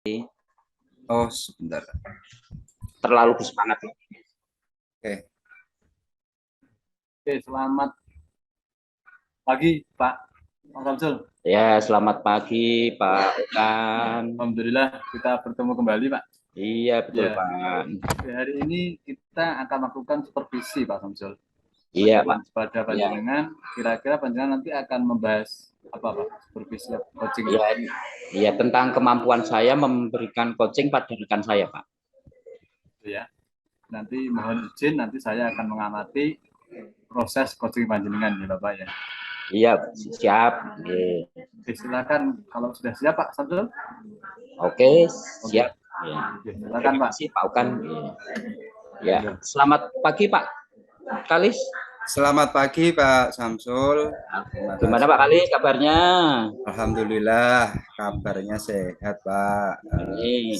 Oh, sebentar. Terlalu bersemangat. Oke. Oke, selamat pagi Pak Samsul. Ya, selamat pagi Pak Okan. Alhamdulillah kita bertemu kembali Pak. Iya, betul Ya. Pak. Hari ini kita akan melakukan supervisi Pak Samsul. Iya Pak. Pada panjenengan, kira-kira panjenengan nanti akan membahas apa Pak? Supervisi coaching. Iya, tentang kemampuan saya memberikan coaching pada rekan saya Pak. Ya. Nanti mohon izin, nanti saya akan mengamati proses coaching panjenengan ya Bapak ya. Iya, siap. Oke, silakan kalau sudah siap Pak Samsul. Oke, siap. Ya. Silakan Pak. Pak Okan. Ya, selamat pagi Pak Kalis. Selamat pagi Pak Samsul. Gimana Pak Kalis kabarnya? Alhamdulillah kabarnya sehat Pak.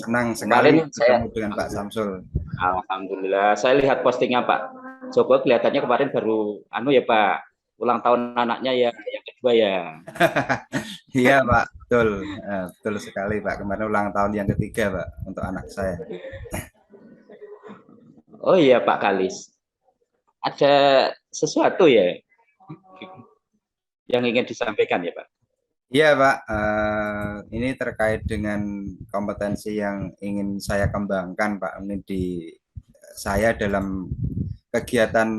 Senang sekali bertemu dengan Pak Samsul. Alhamdulillah. Saya lihat postingnya Pak Joko, kelihatannya kemarin baru ya Pak, ulang tahun anaknya ya, yang kedua ya. Iya Pak, betul. Betul sekali Pak. Kemarin ulang tahun yang ketiga Pak untuk anak saya. Oh iya Pak Kalis, ada sesuatu ya yang ingin disampaikan ya Pak? Iya Pak, ini terkait dengan kompetensi yang ingin saya kembangkan Pak. Ini di saya dalam kegiatan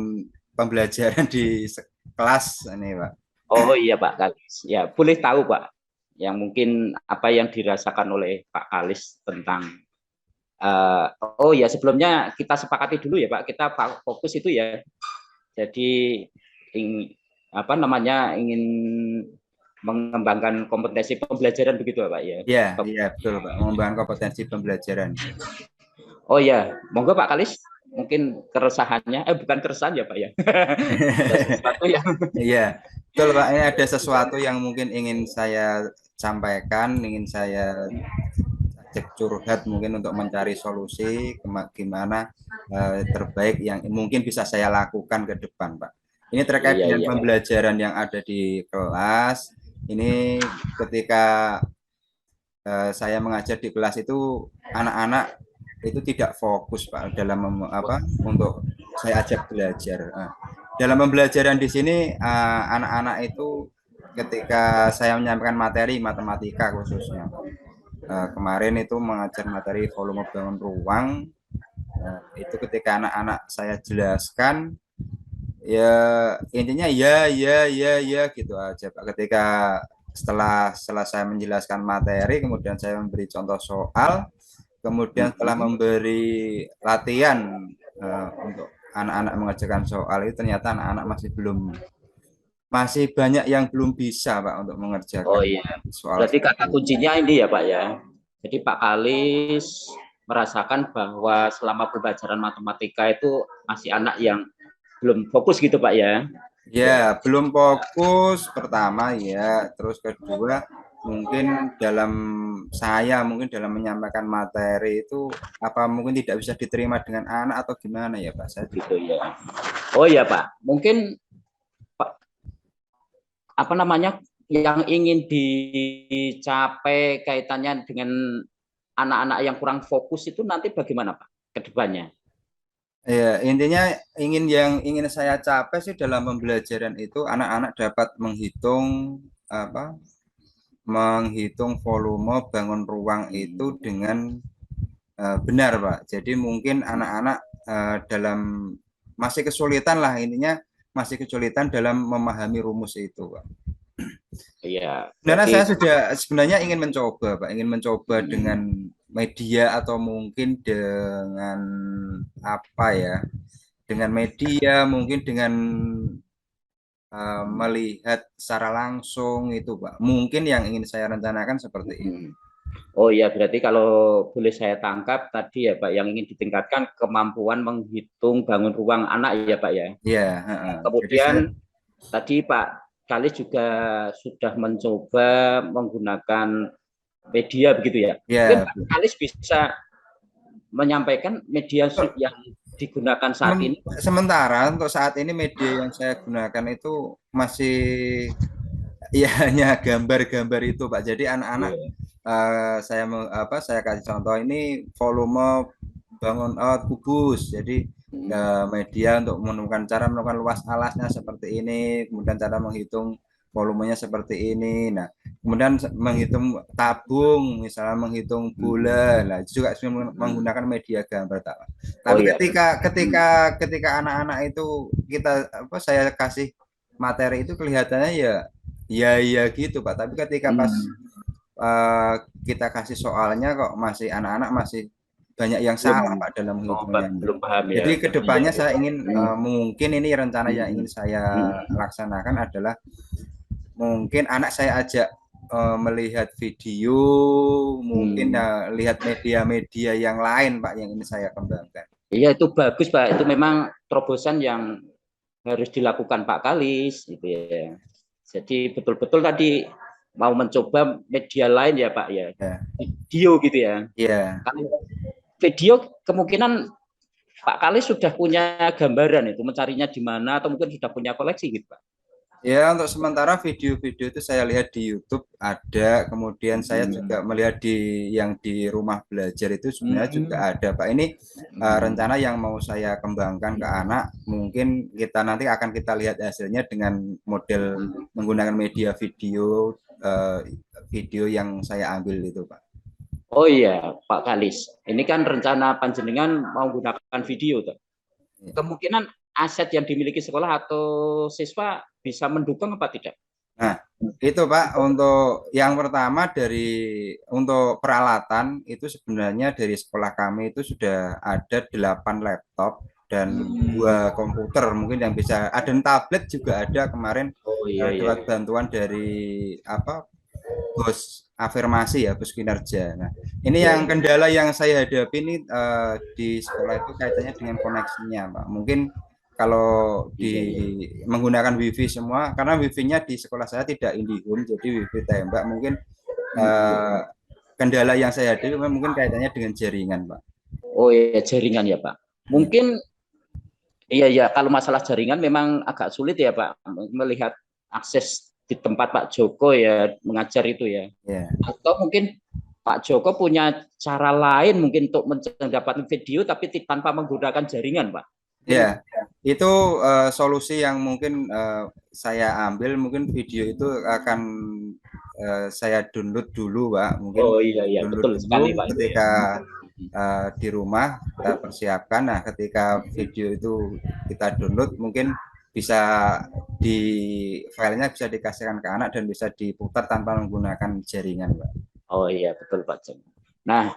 pembelajaran di kelas ini Pak. Oh iya Pak Kalis, ya boleh tahu Pak, yang mungkin apa yang dirasakan oleh Pak Kalis tentang oh ya, sebelumnya kita sepakati dulu ya Pak, kita fokus itu ya. Jadi ingin mengembangkan kompetensi pembelajaran begitu Pak ya. Iya betul Pak, mengembangkan kompetensi pembelajaran. Oh ya, monggo Pak Kalis, mungkin keresahannya bukan keresahan ya Pak ya. Sesuatu yang Iya, betul Pak, ini ada sesuatu yang mungkin ingin saya sampaikan, ingin saya curhat mungkin untuk mencari solusi gimana terbaik yang mungkin bisa saya lakukan ke depan Pak. Ini terkait dengan pembelajaran yang ada di kelas. Ini ketika saya mengajar di kelas itu anak-anak itu tidak fokus Pak dalam untuk saya ajak belajar. Dalam pembelajaran di sini anak-anak itu ketika saya menyampaikan materi matematika khususnya kemarin itu mengajar materi volume bangun ruang, itu ketika anak-anak saya jelaskan ya intinya ya gitu aja Pak. Ketika setelah selesai menjelaskan materi kemudian saya memberi contoh soal, kemudian setelah memberi latihan untuk anak-anak mengerjakan soal itu ternyata anak-anak masih banyak yang belum bisa Pak untuk mengerjakan. Oh iya. Soal. Berarti kata kuncinya ini ya Pak ya. Jadi Pak Kalis merasakan bahwa selama pembelajaran matematika itu masih anak yang belum fokus gitu Pak ya. Ya, belum fokus pertama ya, terus kedua mungkin mungkin dalam menyampaikan materi itu apa mungkin tidak bisa diterima dengan anak atau gimana ya Pak saya gitu ya. Oh ya Pak, mungkin apa namanya yang ingin dicapai kaitannya dengan anak-anak yang kurang fokus itu nanti bagaimana Pak ke depannya? Ya, intinya yang ingin saya capai sih dalam pembelajaran itu anak-anak dapat menghitung volume bangun ruang itu dengan benar Pak. Jadi mungkin anak-anak masih kesulitan lah, intinya masih kesulitan dalam memahami rumus itu Pak. Iya. Karena saya sebenarnya ingin mencoba Pak, dengan media atau mungkin dengan dengan media mungkin dengan melihat secara langsung itu Pak. Mungkin yang ingin saya rencanakan seperti ini. Oh iya, berarti kalau boleh saya tangkap tadi ya Pak, yang ingin ditingkatkan kemampuan menghitung bangun ruang anak ya Pak ya. Iya. Kemudian tadi Pak Kalis juga sudah mencoba menggunakan media begitu ya. Mungkin Pak Kalis bisa menyampaikan media yang digunakan saat ini. Sementara untuk saat ini media yang saya gunakan itu masih ya hanya gambar-gambar itu Pak. Jadi anak-anak saya kasih contoh ini volume bangun kubus. Jadi media untuk menemukan cara menemukan luas alasnya seperti ini, kemudian cara menghitung volumenya seperti ini. Nah, kemudian menghitung tabung, misalnya menghitung bola, nah itu juga menggunakan media gambar. Tapi iya. ketika anak-anak itu saya kasih materi itu kelihatannya ya gitu Pak. Tapi ketika pas kita kasih soalnya kok masih anak-anak masih banyak yang salah Pak dalam menghitungnya. Belum paham ya. Jadi kedepannya saya ingin mungkin ini rencana yang ingin saya laksanakan adalah mungkin anak saya ajak melihat video, mungkin lihat media-media yang lain Pak yang ini saya kembangkan. Iya itu bagus Pak, itu memang terobosan yang harus dilakukan Pak Kalis gitu ya. Jadi betul-betul tadi mau mencoba media lain ya Pak ya, video gitu ya. Iya. Video kemungkinan Pak Kalis sudah punya gambaran itu mencarinya di mana atau mungkin sudah punya koleksi gitu Pak. Ya, untuk sementara video-video itu saya lihat di YouTube ada, kemudian saya juga melihat yang di rumah belajar itu sebenarnya juga ada, Pak. Ini rencana yang mau saya kembangkan ke anak. Mungkin nanti akan kita lihat hasilnya dengan model menggunakan media video, video yang saya ambil itu, Pak. Oh iya, Pak Kalis. Ini kan rencana panjenengan mau menggunakan video, tuh. Kemungkinan aset yang dimiliki sekolah atau siswa bisa mendukung apa tidak? Nah, itu Pak, untuk yang pertama untuk peralatan itu sebenarnya dari sekolah kami itu sudah ada 8 laptop dan 2 komputer mungkin yang bisa, ada tablet juga ada kemarin. Dapat bantuan dari bos afirmasi ya, bos kinerja. Nah, ini yang kendala yang saya hadapi ini di sekolah itu kaitannya dengan koneksinya Pak. Mungkin kalau menggunakan wifi semua, karena wifi-nya di sekolah saya tidak IndiHome, jadi wifi tembak. Mungkin kendala yang saya hadapi mungkin kaitannya dengan jaringan Pak. Oh iya, jaringan ya Pak. Mungkin iya kalau masalah jaringan memang agak sulit ya Pak melihat akses di tempat Pak Joko ya mengajar itu ya. Atau mungkin Pak Joko punya cara lain mungkin untuk mendapatkan video tapi tanpa menggunakan jaringan Pak. Ya, itu solusi yang mungkin saya ambil. Mungkin video itu akan saya download dulu Pak. Mungkin iya betul sekali Pak. Ketika di rumah kita persiapkan. Nah, ketika video itu kita download, mungkin bisa filenya bisa dikasihkan ke anak dan bisa diputar tanpa menggunakan jaringan Pak. Oh iya betul Pak Joko. Nah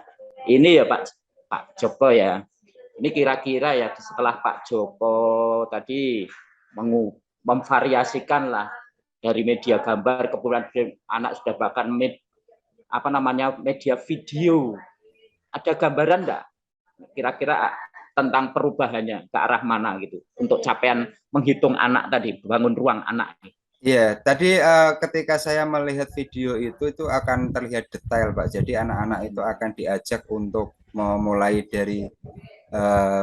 ini ya Pak Joko ya. Ini kira-kira ya setelah Pak Joko tadi memvariasikan lah dari media gambar, kemudian anak sudah bahkan media video. Ada gambaran enggak kira-kira tentang perubahannya ke arah mana gitu untuk capaian menghitung anak tadi, bangun ruang anak? Iya, tadi ketika saya melihat video itu akan terlihat detail Pak. Jadi anak-anak itu akan diajak untuk memulai dari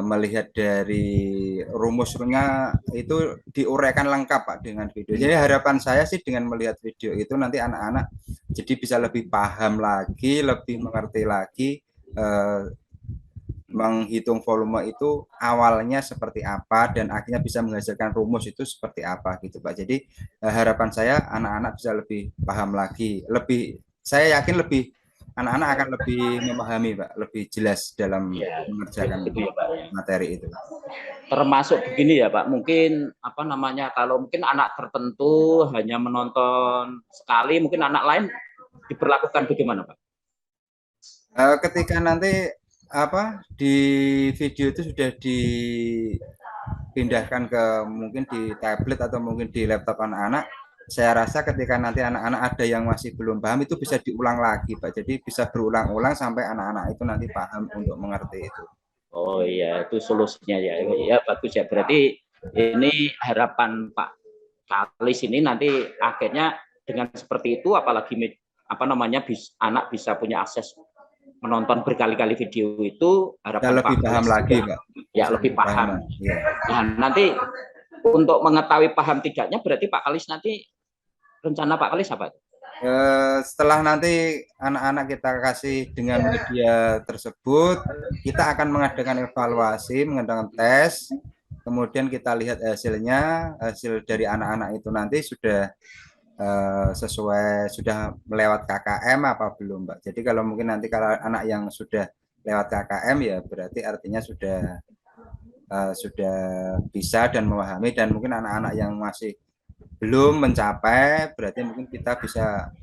melihat dari rumusnya itu diuraikan lengkap Pak dengan video. Jadi harapan saya sih dengan melihat video itu nanti anak-anak jadi bisa lebih paham lagi, lebih mengerti lagi menghitung volume itu awalnya seperti apa dan akhirnya bisa menghasilkan rumus itu seperti apa gitu Pak. Jadi harapan saya anak-anak bisa lebih paham lagi, saya yakin anak-anak akan lebih memahami Pak, lebih jelas dalam mengerjakan materi itu. Termasuk begini ya Pak, mungkin kalau mungkin anak tertentu hanya menonton sekali, mungkin anak lain diperlakukan bagaimana Pak? Ketika nanti di video itu sudah dipindahkan ke mungkin di tablet atau mungkin di laptop anak-anak, saya rasa ketika nanti anak-anak ada yang masih belum paham itu bisa diulang lagi Pak. Jadi bisa berulang-ulang sampai anak-anak itu nanti paham untuk mengerti itu. Oh iya, itu solusinya ya. Ya bagus ya. Berarti ini harapan Pak Kalis ini nanti akhirnya dengan seperti itu, apalagi anak bisa punya akses menonton berkali-kali video itu, harapan lebih paham lagi Pak. Ya lebih paham. Nah nanti untuk mengetahui paham tidaknya berarti Pak Kalis nanti rencana Pak Kalis apa? Setelah nanti anak-anak kita kasih dengan media tersebut, kita akan mengadakan evaluasi, mengadakan tes, kemudian kita lihat hasilnya, hasil dari anak-anak itu nanti sudah sesuai, sudah melewat KKM apa belum, Mbak. Jadi kalau mungkin nanti kalau anak yang sudah lewat KKM ya berarti artinya sudah bisa dan memahami, dan mungkin anak-anak yang masih belum mencapai berarti mungkin kita bisa